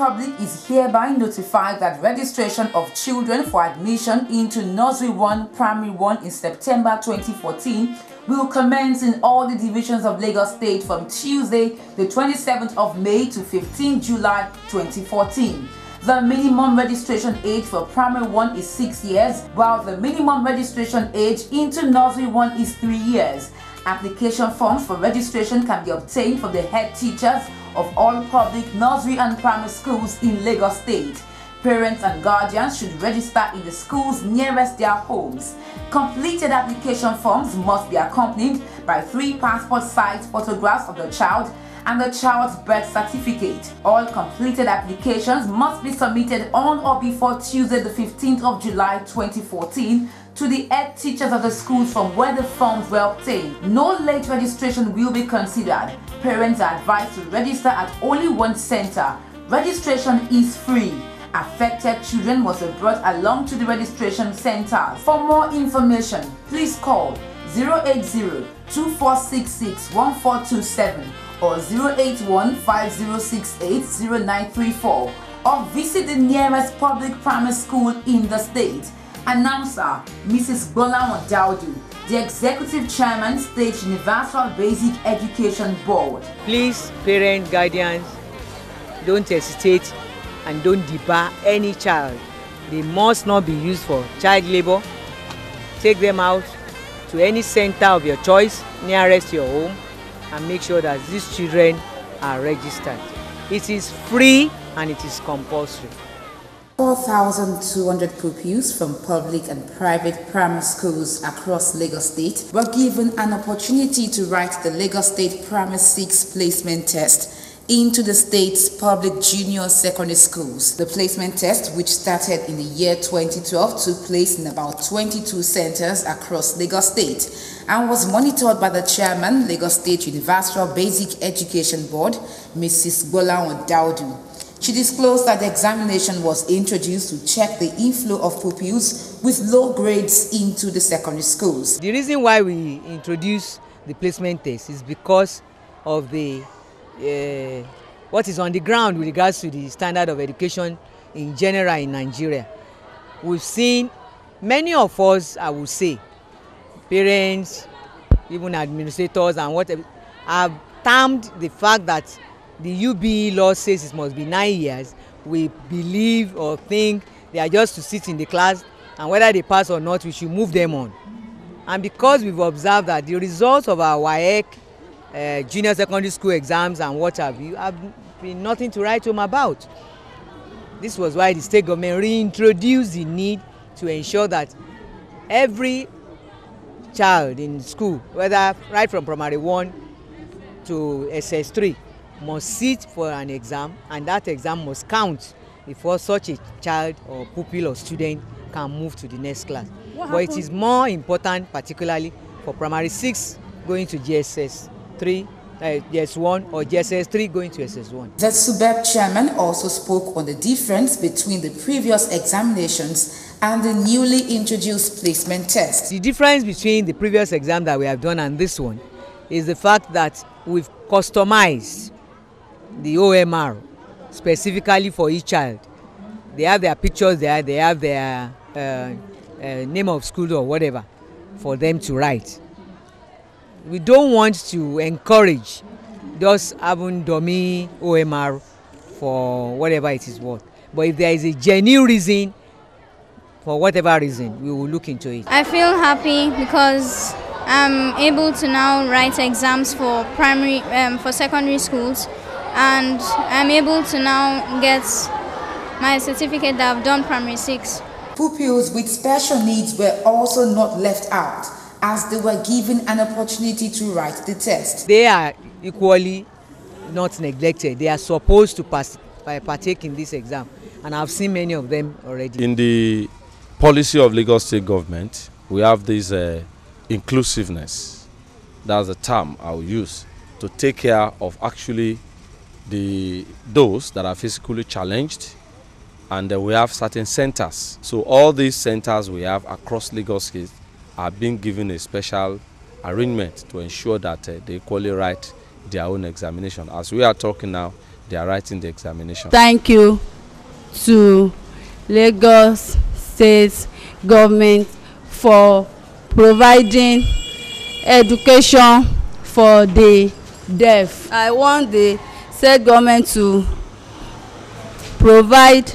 public is hereby notified that registration of children for admission into Nursery 1, Primary 1 in September 2014 will commence in all the divisions of Lagos State from Tuesday, the 27th of May to 15 July 2014. The minimum registration age for Primary 1 is 6 years, while the minimum registration age into Nursery 1 is 3 years. Application forms for registration can be obtained from the head teachers of all public nursery and primary schools in Lagos State. Parents and guardians should register in the schools nearest their homes. Completed application forms must be accompanied by 3 passport-sized photographs of the child and the child's birth certificate. All completed applications must be submitted on or before Tuesday the 15th of July 2014 to the head teachers of the schools from where the forms were obtained. No late registration will be considered. Parents are advised to register at only one center. Registration is free. Affected children must be brought along to the registration centers. For more information, please call 080-2466-1427 or 081-5068-0934 or visit the nearest public primary school in the state. Announcer Mrs. Bola Daudu, the Executive Chairman, State Universal Basic Education Board. Please, parents, guardians, don't hesitate and don't debar any child. They must not be used for child labor. Take them out to any center of your choice nearest your home and make sure that these children are registered. It is free and it is compulsory. 4,200 pupils from public and private primary schools across Lagos State were given an opportunity to write the Lagos State Primary 6 placement test into the state's public junior secondary schools. The placement test, which started in the year 2012, took place in about 22 centers across Lagos State and was monitored by the chairman, Lagos State Universal Basic Education Board, Mrs. Bola Daudu. She disclosed that the examination was introduced to check the inflow of pupils with low grades into the secondary schools. The reason why we introduced the placement test is because of the what is on the ground with regards to the standard of education in general in Nigeria. We've seen many of us, I would say, parents, even administrators and whatever, have termed the fact that the UBE law says it must be 9 years. We believe or think they are just to sit in the class, and whether they pass or not, we should move them on. And because we've observed that the results of our WAEC, junior secondary school exams and what have you, have been nothing to write home about. This was why the state government reintroduced the need to ensure that every child in school, whether right from primary 1 to SS3, must sit for an exam, and that exam must count before such a child or pupil or student can move to the next class. But it is more important, particularly for primary 6 going to GSS3, GS1 or GSS3 going to SS1. The Subeb chairman also spoke on the difference between the previous examinations and the newly introduced placement test. The difference between the previous exam that we have done and this one is the fact that we've customized the OMR specifically for each child. They have their pictures there, they have their name of school or whatever for them to write. We don't want to encourage just having dummy OMR for whatever it is worth. But if there is a genuine reason, for whatever reason, we will look into it. I feel happy because I'm able to now write exams for for secondary schools, and I'm able to now get my certificate that I've done primary 6. Pupils with special needs were also not left out, as they were given an opportunity to write the test. They are equally not neglected. They are supposed to partake in this exam, and I've seen many of them already. In the policy of Lagos State government, we have this inclusiveness. That's the term I will use to take care of actually those that are physically challenged, and we have certain centers. So all these centers we have across Lagos State are being given a special arrangement to ensure that they equally write their own examination. As we are talking now, they are writing the examination. Thank you to Lagos State government for providing education for the deaf. I want the state government to provide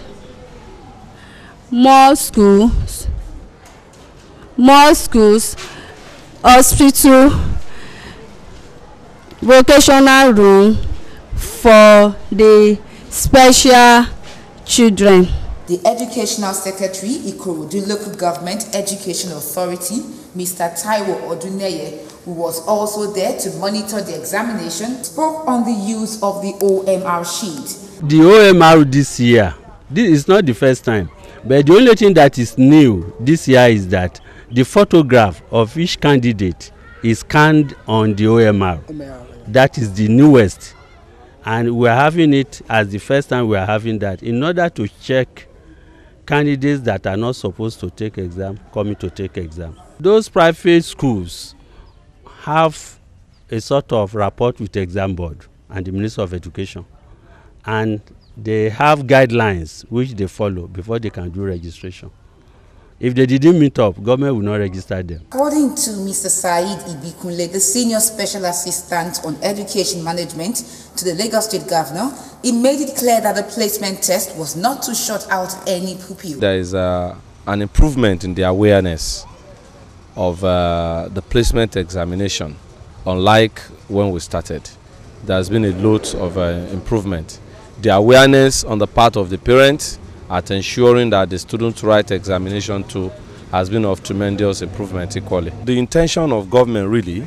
more schools, hospital, vocational room for the special children. The Educational Secretary, Ikorodu Local Government Education Authority, Mr. Taiwo Oduneye, who was also there to monitor the examination, spoke on the use of the OMR sheet. The OMR this year, this is not the first time, but the only thing that is new this year is that the photograph of each candidate is scanned on the OMR. That is the newest, and we are having it as the first time we are having that in order to check candidates that are not supposed to take exam coming to take exam. Those private schools have a sort of rapport with the exam board and the Minister of Education, and they have guidelines which they follow before they can do registration. If they didn't meet up, government will not register them. According to Mr. Said Ibikunle, the Senior Special Assistant on Education Management to the Lagos State Governor, he made it clear that the placement test was not to shut out any pupil. There is an improvement in the awareness of the placement examination, unlike when we started. There has been a lot of improvement. The awareness on the part of the parents at ensuring that the students write examination too has been of tremendous improvement equally. The intention of government really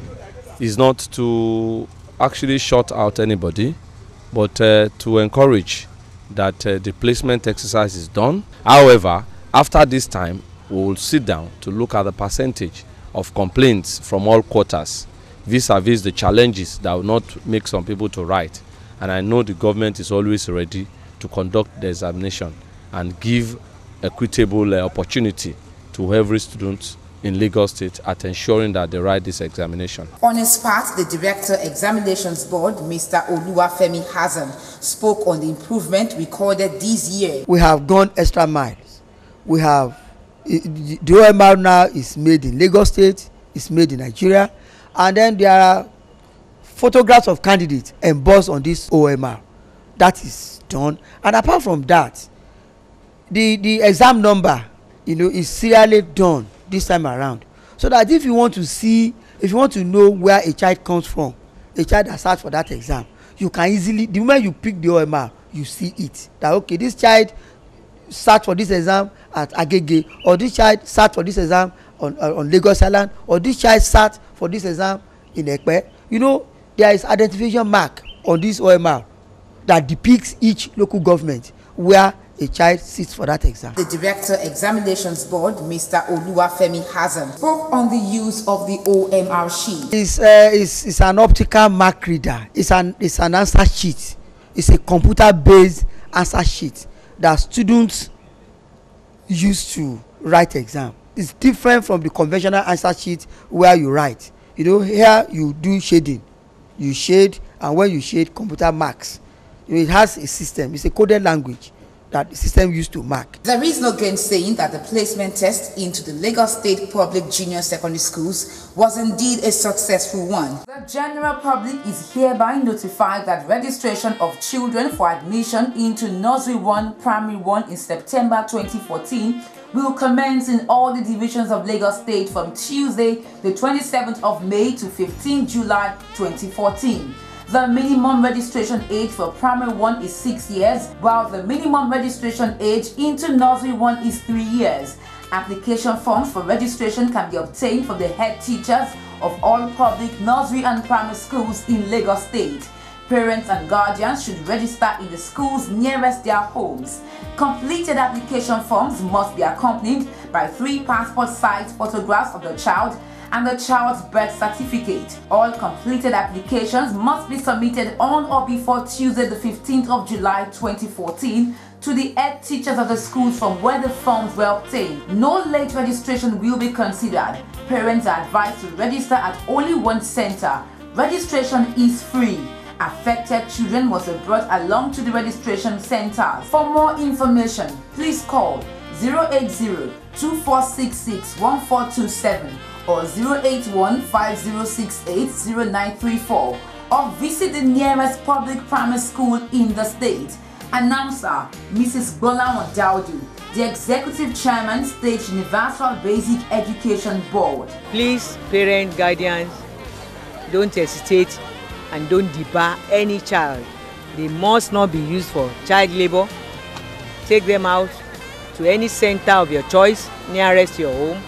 is not to actually shut out anybody, but to encourage that the placement exercise is done. However, after this time, we will sit down to look at the percentage of complaints from all quarters vis-a-vis the challenges that will not make some people to write. And I know the government is always ready to conduct the examination and give equitable opportunity to every student in Lagos State at ensuring that they write this examination. On his part, the Director Examinations Board, Mr. Oluwafemi Hazan, spoke on the improvement recorded this year. We have gone extra miles. We have, the OMR now is made in Lagos State, it's made in Nigeria, and then there are photographs of candidates embossed on this OMR. That is done. And apart from that, the exam number, is serially done this time around, so that if you want to know where a child comes from, a child that sat for that exam, you can easily, the moment you pick the OMR, you see it that okay, this child sat for this exam at Agege, or this child sat for this exam on Lagos Island, or this child sat for this exam in Ekpe. There is identification mark on this OMR that depicts each local government where a child sits for that exam. The Director Examinations Board, Mr. Oluwafemi Hazan, spoke on the use of the OMR sheet. It's an optical mark reader. It's an answer sheet. It's a computer-based answer sheet that students use to write exam. It's different from the conventional answer sheet where you write. Here you do shading. You shade, and when you shade, computer marks. It has a system. It's a coded language that the system used to mark. There is no gainsaying that the placement test into the Lagos State Public Junior Secondary Schools was indeed a successful one. The general public is hereby notified that registration of children for admission into Nursery 1, Primary 1 in September 2014 will commence in all the divisions of Lagos State from Tuesday, the 27th of May to 15 July 2014. The minimum registration age for Primary 1 is 6 years, while the minimum registration age into Nursery 1 is 3 years. Application forms for registration can be obtained from the head teachers of all public nursery and primary schools in Lagos State. Parents and guardians should register in the schools nearest their homes. Completed application forms must be accompanied by 3 passport-sized photographs of the child and the child's birth certificate. All completed applications must be submitted on or before Tuesday the 15th of July 2014 to the head teachers of the schools from where the forms were obtained. No late registration will be considered. Parents are advised to register at only one center. Registration is free. Affected children must be brought along to the registration centers. For more information, please call 080-2466-1427 or 081-5068-0934 or visit the nearest public primary school in the state. Announcer Mrs. Bola Daudu, the Executive Chairman, State Universal Basic Education Board. Please, parents, guardians, don't hesitate and don't debar any child. They must not be used for child labor. Take them out to any center of your choice nearest your home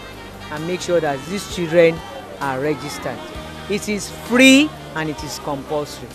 and make sure that these children are registered. It is free and it is compulsory.